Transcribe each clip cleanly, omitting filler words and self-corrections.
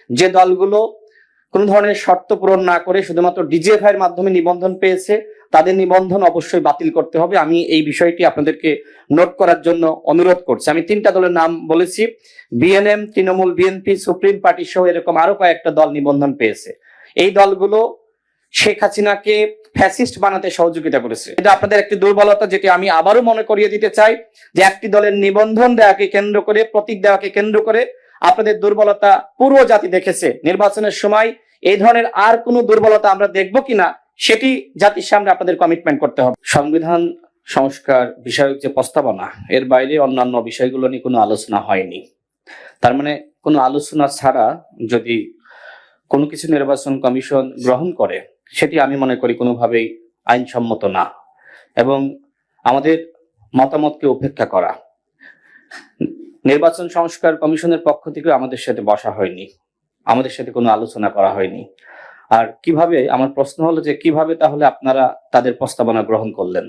যে দলগুলো কোনো ধরনের শর্ত পূরণ না করে শুধুমাত্র ডিজিএফআই এর মাধ্যমে নিবন্ধন পেয়েছে তাদের নিবন্ধন অবশ্যই বাতিল করতে হবে। আমি এই বিষয়টি আপনাদেরকে নোট করার জন্য অনুরোধ করছি। আমি 3টা দলের নাম বলেছি, BNM, Trinamool, BNP, supreme party সহ এরকম আরো কয়েকটা দল নিবন্ধন পেয়েছে। এই দলগুলো শেখ হাসিনাকে ফ্যাসিস্ট বানাতে সহযোগিতা করেছে। এটা আপনাদের একটি দুর্বলতা, যেটি আমি আবারও মনে করিয়ে দিতে চাই, যে একটি দলের নিবন্ধন দেওয়াকে কেন্দ্র করে, প্রতীক দেওয়াকে কেন্দ্র করে আপনাদের দুর্বলতা পুরো জাতি দেখেছে। নির্বাচনের সময় এই ধরনের আর কোনো দুর্বলতা আমরা দেখবো কিনা সেটি জাতির সামনে আপনাদের কমিটমেন্ট করতে হবে। সংবিধান সংস্কার বিষয়ক যে প্রস্তাবনা, এর বাইরে অন্যান্য বিষয়গুলো নিয়ে কোনো আলোচনা হয়নি। তার মানে কোনো আলোচনা ছাড়া যদি কোনো কিছু নির্বাচন কমিশন গ্রহণ করে, সেটি আমি মনে করি কোনোভাবেই আইনসম্মত না, এবং আমাদের মতামতকে উপেক্ষা করা। নির্বাচন সংস্কার কমিশনের পক্ষ থেকে আমাদের সাথে বসা হয়নি, আমাদের সাথে কোনো আলোচনা করা হয়নি। আর কিভাবে, আমার প্রশ্ন হলো যে কিভাবে তাহলে আপনারা তাদের প্রস্তাবনা গ্রহণ করলেন?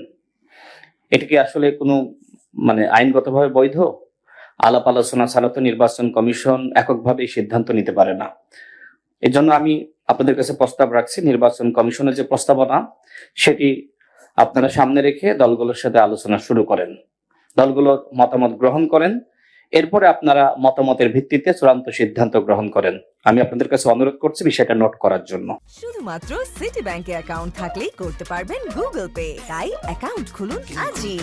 এটা কি আসলে কোনো আইনগতভাবে বৈধ? আলাপ আলোচনা ছাড়া তো নির্বাচন কমিশন এককভাবে সিদ্ধান্ত নিতে পারে না। এই জন্য আমি আপনাদের কাছে প্রস্তাব রাখছি, নির্বাচন কমিশনের যে প্রস্তাবনা সেটি আপনারা সামনে রেখে দলগুলোর সাথে আলোচনা শুরু করেন, দলগুলোর মতামত গ্রহণ করেন, এরপরে আপনারা মতামতের ভিত্তিতে চূড়ান্ত সিদ্ধান্ত গ্রহণ করেন। আমি আপনাদের কাছে অনুরোধ করছি বিষয়টা নোট করার জন্য। শুধুমাত্র সিটি ব্যাংকে অ্যাকাউন্ট থাকলেই করতে পারবেন গুগল পে, তাই অ্যাকাউন্ট খুলুন আজই।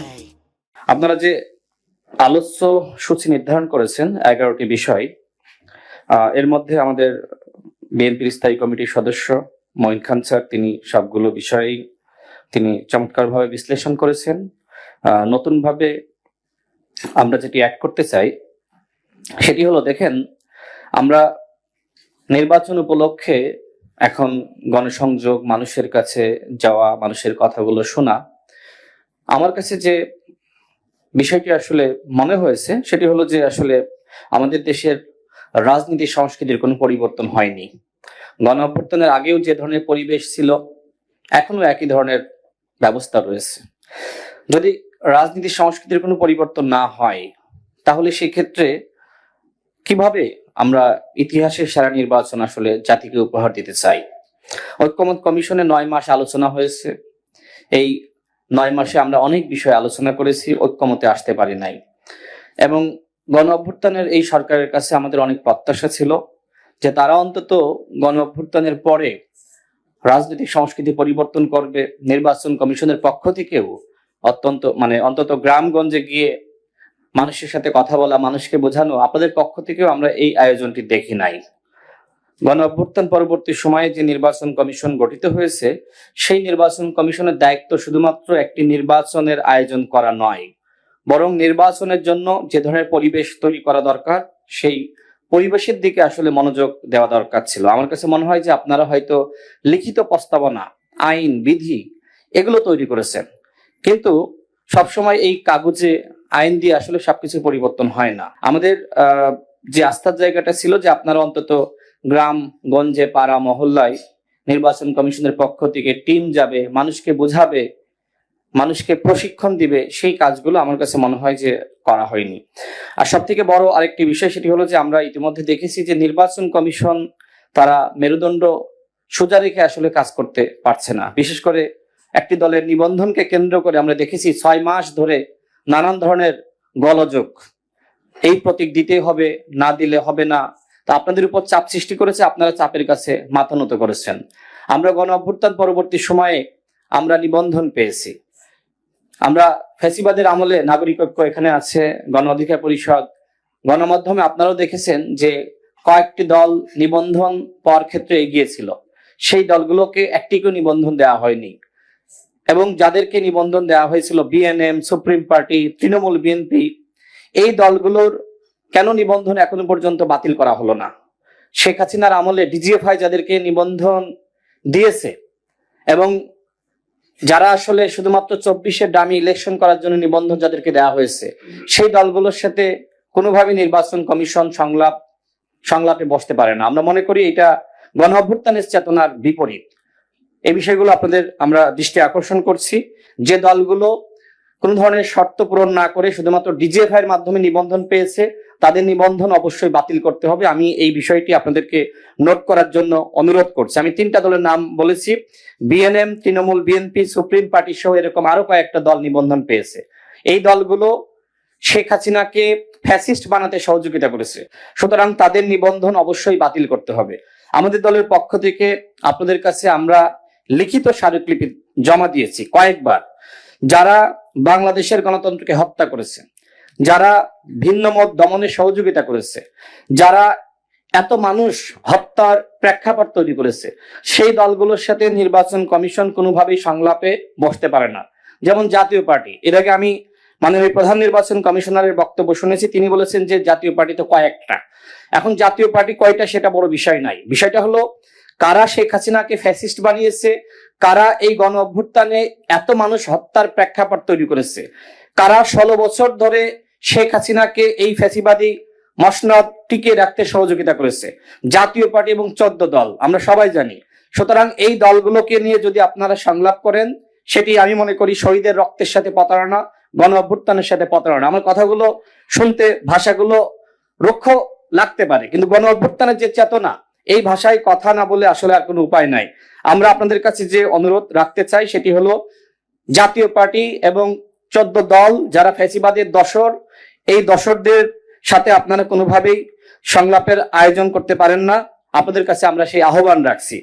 আপনারা যে আলোচ্য সূচি নির্ধারণ করেছেন 11টি বিষয়, এর মধ্যে আমাদের বিএনপির স্থায়ী কমিটির সদস্য মঈন খান স্যার, তিনি সবগুলো বিষয়েই তিনি চমৎকারভাবে বিশ্লেষণ করেছেন। নতুন ভাবে আমরা যেটি অ্যাড করতে চাই সেটি হলো, দেখেন, আমরা নির্বাচন উপলক্ষে এখন গণসংযোগ, মানুষের কাছে যাওয়া, মানুষের কথাগুলো শোনা, আমার কাছে যে বিষয়টি আসলে মনে হয়েছে সেটি হলো যে আসলে আমাদের দেশের রাজনীতি সংস্কৃতির কোনো পরিবর্তন হয়নি। গণ অভ্যুত্থানের আগেও যে ধরনের পরিবেশ ছিল এখনো একই ধরনের ব্যবস্থা রয়েছে। যদি রাজনীতি সংস্কৃতির কোনো পরিবর্তন না হয় তাহলে সেক্ষেত্রে কিভাবে আমরা ইতিহাসের সেরা নির্বাচন আসলে জাতিকে উপহার দিতে চাই? ঐক্যমত কমিশনে 9 মাস আলোচনা হয়েছে, এই 9 মাসে আমরা অনেক বিষয় আলোচনা করেছি, ঐক্যমতে আসতে পারি নাই। এবং গণ অভ্যুত্থানের এই সরকারের কাছে আমাদের অনেক প্রত্যাশা ছিল যে তারা অন্তত গণ অভ্যুত্থানের পরে রাজনৈতিক সংস্কৃতি পরিবর্তন করবে। নির্বাচন কমিশনের পক্ষ থেকেও অন্তত গ্রামগঞ্জে গিয়ে মানুষের সাথে কথা বলা, মানুষকে বোঝানো, আপনাদের পক্ষ থেকেও আমরা এই আয়োজনটি দেখি নাই। গণ অভ্যুত্থান পরবর্তী সময়ে যে নির্বাচন কমিশন গঠিত হয়েছে, সেই নির্বাচন কমিশনের দায়িত্ব শুধুমাত্র একটি নির্বাচনের আয়োজন করা নয়, বরং নির্বাচনের জন্য যে ধরনের পরিবেশ তৈরি করা দরকার সেই পরিবেশের দিকে আসলে মনোযোগ দেওয়া দরকার ছিল। আমার কাছে মনে হয় যে আপনারা হয়তো লিখিত প্রস্তাবনা, আইন, বিধি এগুলো তৈরি করেছেন, কিন্তু সবসময় এই কাগজে আইন দিয়ে আসলে সবকিছু পরিবর্তন হয় না। আমাদের যে আস্থার জায়গাটা ছিল যে আপনারা অন্তত গ্রাম গঞ্জে, পাড়া মহল্লায় নির্বাচন কমিশনের পক্ষ থেকে টিম যাবে, মানুষকে বোঝাবে, মানুষকে প্রশিক্ষণ দিবে, সেই কাজগুলো আমার কাছে মনে হয় যে করা হয়নি। আর সব থেকে বড় আরেকটি বিষয় সেটি হলো যে আমরা ইতিমধ্যে দেখেছি যে নির্বাচন কমিশন তারা মেরুদণ্ড সোজা রেখে আসলে কাজ করতে পারছে না। বিশেষ করে একটি দলের নিবন্ধনকে কেন্দ্র করে আমরা দেখেছি 6 মাস ধরে নানান ধরনের গোলযোগ, এই প্রতীক দিতে হবে, না দিলে হবে না। তা আপনাদের উপর চাপ সৃষ্টি করেছে, আপনারা চাপের কাছে মাথা নত করেছেন। আমরা গণ অভ্যুত্থান পরবর্তী সময়ে আমরা নিবন্ধন পেয়েছি। আমরা ফ্যাসিবাদের আমলে নাগরিক ঐক্য এখানে আছে, গণ অধিকার পরিষদ, গণমাধ্যমে আপনারাও দেখেছেন যে কয়েকটি দল নিবন্ধন পাওয়ার ক্ষেত্রে এগিয়ে ছিল, সেই দলগুলোকে একটিকেও নিবন্ধন দেওয়া হয়নি। এবং যাদেরকে নিবন্ধন দেওয়া হয়েছিল, BNM, supreme party, Trinamool, BNP, এই দলগুলোর কেন নিবন্ধন এখনো পর্যন্ত বাতিল করা হলো না? শেখ হাসিনার আমলে ডিজিএফআই যাদেরকে নিবন্ধন দিয়েছে এবং যারা আসলে শুধুমাত্র 24-এর ডামি ইলেকশন করার জন্য নিবন্ধন যাদেরকে দেওয়া হয়েছে, সেই দলগুলোর সাথে কোনোভাবে নির্বাচন কমিশন সংলাপে বসতে পারে না। আমরা মনে করি এটা গণ অভ্যুত্থানের চেতনার বিপরীত। এই বিষয়গুলো আপনাদের আমরা দৃষ্টি আকর্ষণ করছি। যে দলগুলো কোনো ধরনের শর্ত পূরণ না করে শুধুমাত্র ডিজিএফআই এর মাধ্যমে নিবন্ধন পেয়েছে তাদের নিবন্ধন অবশ্যই বাতিল করতে হবে। আমি এই বিষয়টি আপনাদেরকে নোট করার জন্য অনুরোধ করছি। আমি 3টা দলের নাম বলেছি, BNM, Trinamool, BNP, supreme party সহ এরকম আরো কয়েকটা দল নিবন্ধন পেয়েছে। এই দলগুলো শেখ হাসিনাকে ফ্যাসিস্ট বানাতে সহযোগিতা করেছে, সুতরাং তাদের নিবন্ধন অবশ্যই বাতিল করতে হবে। আমাদের দলের পক্ষ থেকে আপনাদের কাছে আমরা লিখিত স্মারকলিপি জমা দিয়েছি কয়েকবার। যারা বাংলাদেশের গণতন্ত্রকে হত্যা করেছে, যারা ভিন্ন মত দমনে সহযোগিতা করেছে, যারা এত মানুষ হত্যার প্রেক্ষাপট তৈরি করেছে, সেই দলগুলোর সাথে নির্বাচন কমিশন কোনোভাবেই সংলাপে বসতে পারে না। যেমন জাতীয় পার্টি, এর আগে আমি মাননীয় প্রধান নির্বাচন কমিশনারের বক্তব্য শুনেছি, তিনি বলেছেন যে জাতীয় পার্টি তো কয়েকটা। এখন জাতীয় পার্টি কয়টা সেটা বড় বিষয় নাই, বিষয়টা হলো কারা শেখ হাসিনাকে ফ্যাসিস্ট বানিয়েছে, কারা এই গণ অভ্যুত্থানে এত মানুষ হত্যার প্রেক্ষাপট তৈরি করেছে, কারা 16 বছর ধরে শেখ হাসিনাকে এই ফ্যাসিবাদী মসনদ টিকিয়ে রাখতে সহযোগিতা করেছে। জাতীয় পার্টি এবং 14 দল আমরা সবাই জানি। সুতরাং এই দলগুলোকে নিয়ে যদি আপনারা সংলাপ করেন, সেটি আমি মনে করি শহীদের রক্তের সাথে প্রতারণা, গণ অভ্যুত্থানের সাথে প্রতারণা। আমার কথাগুলো শুনতে ভাষাগুলো রুক্ষ লাগতে পারে, কিন্তু গণ অভ্যুত্থানের যে চেতনা, এই ভাষায় কথা না বলে আসলে আর কোনো উপায় নাই। আমরা আপনাদের কাছে যে অনুরোধ রাখতে চাই সেটি হলো জাতীয় পার্টি এবং 14 দল যারা ফ্যাসিবাদের দশর, এই দশরদের সাথে আপনারা কোনোভাবেই সংলাপের আয়োজন করতে পারেন না। আপনাদের কাছে আমরা সেই আহ্বান রাখছি।